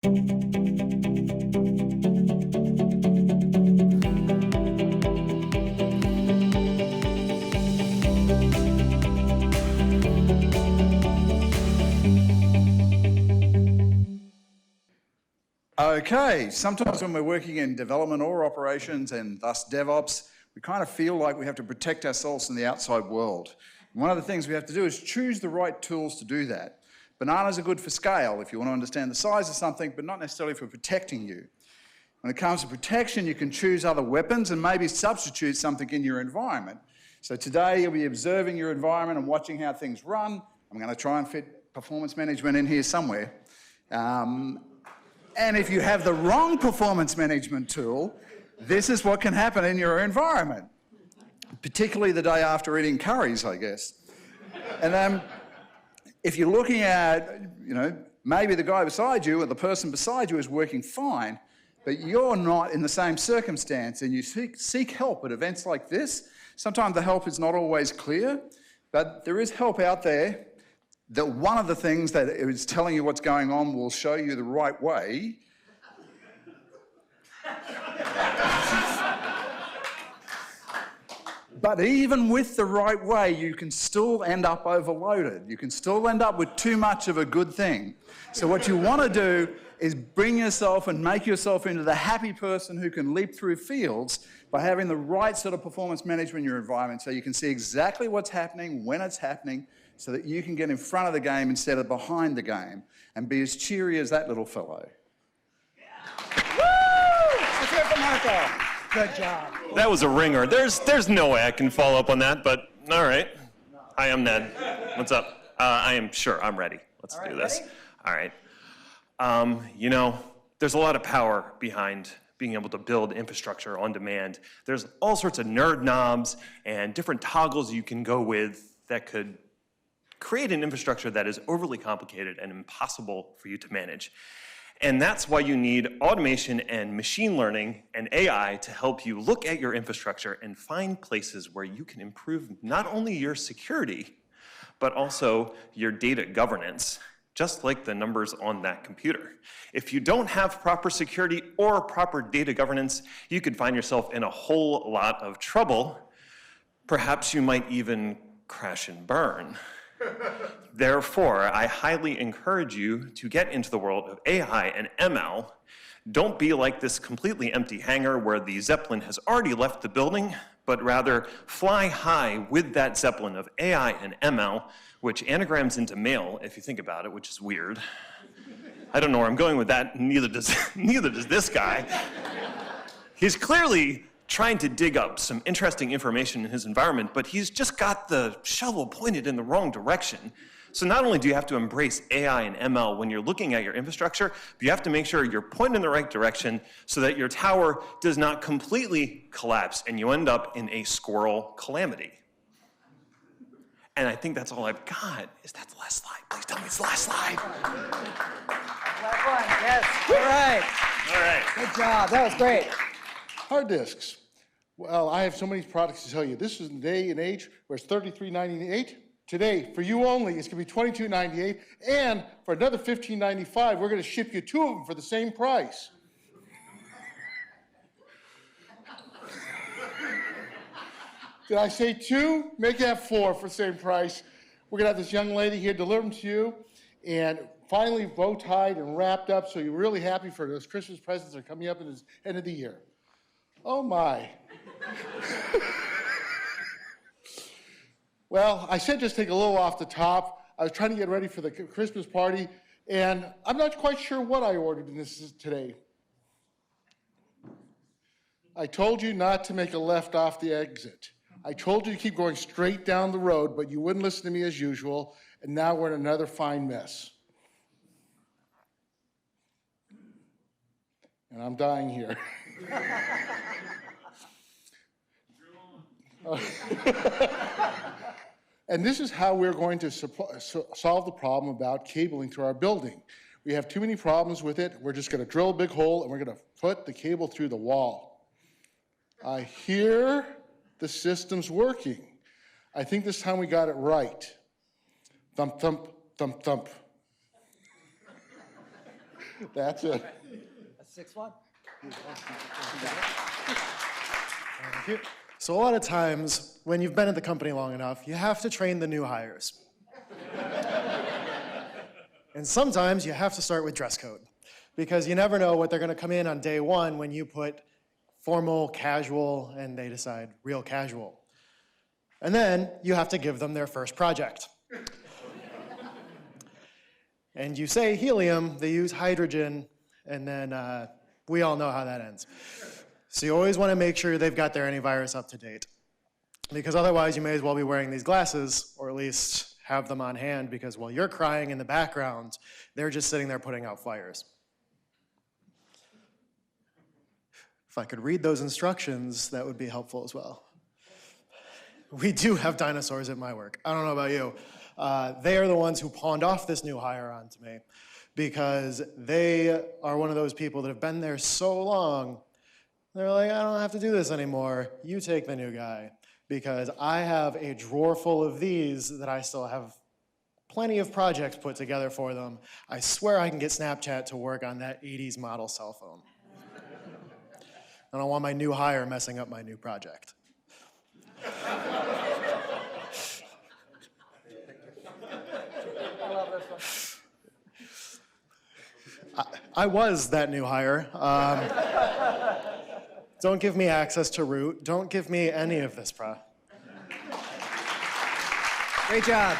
Okay, sometimes when we're working in development or operations and thus DevOps, we kind of feel like we have to protect ourselves from the outside world. And one of the things we have to do is choose the right tools to do that. Bananas are good for scale if you want to understand the size of something, but not necessarily for protecting you. When it comes to protection, you can choose other weapons and maybe substitute something in your environment. So today you'll be observing your environment and watching how things run. I'm going to try and fit performance management in here somewhere. And if you have the wrong performance management tool, this is what can happen in your environment, particularly the day after eating curries, I guess. And if you're looking at, maybe the guy beside you or the person beside you is working fine, but you're not in the same circumstance and you seek help at events like this. Sometimes the help is not always clear, but there is help out there. That one of the things that is telling you what's going on will show you the right way. But even with the right way, you can still end up overloaded. You can still end up with too much of a good thing. So what you want to do is bring yourself and make yourself into the happy person who can leap through fields by having the right sort of performance management in your environment so you can see exactly what's happening, when it's happening, so that you can get in front of the game instead of behind the game and be as cheery as that little fellow. Yeah. Woo! Let's hear it for Marco. Good job. That was a ringer. There's no way I can follow up on that, but all right. Hi, I'm Ned. What's up? I'm ready. Let's do this. Ready? All right. There's a lot of power behind being able to build infrastructure on demand. There's all sorts of nerd knobs and different toggles you can go with that could create an infrastructure that is overly complicated and impossible for you to manage. And that's why you need automation and machine learning and AI to help you look at your infrastructure and find places where you can improve not only your security, but also your data governance, just like the numbers on that computer. If you don't have proper security or proper data governance, you could find yourself in a whole lot of trouble. Perhaps you might even crash and burn. Therefore, I highly encourage you to get into the world of AI and ML. Don't be like this completely empty hangar where the Zeppelin has already left the building, but rather fly high with that Zeppelin of AI and ML, which anagrams into male, if you think about it, which is weird. I don't know where I'm going with that, neither does this guy. He's clearly trying to dig up some interesting information in his environment, but he's just got the shovel pointed in the wrong direction. So not only do you have to embrace AI and ML when you're looking at your infrastructure, but you have to make sure you're pointed in the right direction so that your tower does not completely collapse and you end up in a squirrel calamity. And I think that's all I've got. Is that the last slide? Please tell me it's the last slide. Last one, yes. All right. Good job, that was great. Hard disks. Well, I have so many products to tell you. This is the day and age where it's $33.98. Today, for you only, it's going to be $22.98. And for another $15.95, we're going to ship you 2 of them for the same price. Did I say 2? Make it have 4 for the same price. We're going to have this young lady here deliver them to you. And finally, bow-tied and wrapped up, so you're really happy for those Christmas presents that are coming up at the end of the year. Oh my. Well, I said just take a little off the top. I was trying to get ready for the Christmas party, and I'm not quite sure what I ordered in this today. I told you not to make a left off the exit. I told you to keep going straight down the road, but you wouldn't listen to me as usual, and now we're in another fine mess. And I'm dying here. And this is how we're going to solve the problem about cabling through our building. We have too many problems with it. We're just going to drill a big hole and we're going to put the cable through the wall. I hear the system's working. I think this time we got it right. Thump, thump, thump, thump. That's it. A 6-1? Thank you. So a lot of times, when you've been at the company long enough, you have to train the new hires. And sometimes you have to start with dress code, because you never know what they're going to come in on day one when you put formal, casual, and they decide real casual. And then you have to give them their first project. And you say helium, they use hydrogen, and then we all know how that ends. So you always want to make sure they've got their antivirus up to date, because otherwise you may as well be wearing these glasses, or at least have them on hand, because while you're crying in the background, they're just sitting there putting out fires. If I could read those instructions, that would be helpful as well. We do have dinosaurs at my work. I don't know about you. They are the ones who pawned off this new hire onto me, because they are one of those people that have been there so long, they're like, I don't have to do this anymore. You take the new guy, because I have a drawer full of these that I still have plenty of projects put together for them. I swear I can get Snapchat to work on that 80s model cell phone. I don't want my new hire messing up my new project. I love this one. I was that new hire. Don't give me access to root. Don't give me any of this, Great job.